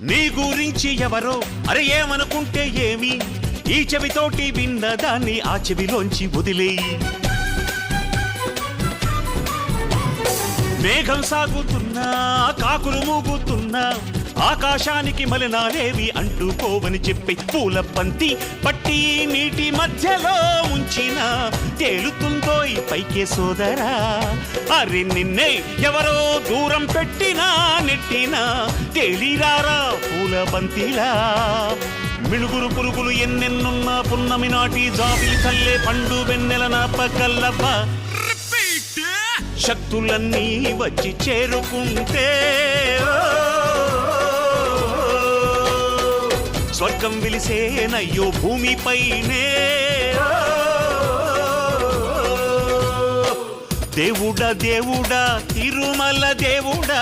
నీ గురించి ఎవరో అరే ఏమనుకుంటే ఏమి, ఈ చెవితోటి విన్న దాన్ని ఆ చెవిలోంచి వదిలేయి. మేఘం సాగుతున్నా కాకులు మూగుతున్నా ఆకాశానికి మలినాలేవి అంటుకోవని చెప్పి పూల బంతి పట్టి నీటి మధ్యలో ఉంచిన తేలుతుందో ఈ పైకే సోదరా. అరే నిన్నే ఎవరో దూరం పెట్టినా నెట్టినా తేలిరారా పూల బంతిలా. మిణుగురు పురుగులు ఎన్నెన్నున్నా పున్నమి నాటి జాబిలి చల్లే పండు వెన్నెల నా పగల్లవ్వ. శక్తులన్నీ వచ్చి చేరుకుంటే స్వర్గం విలిసేనయ్యో భూమిపైనే. దేవుడా దేవుడా తిరుమల దేవుడా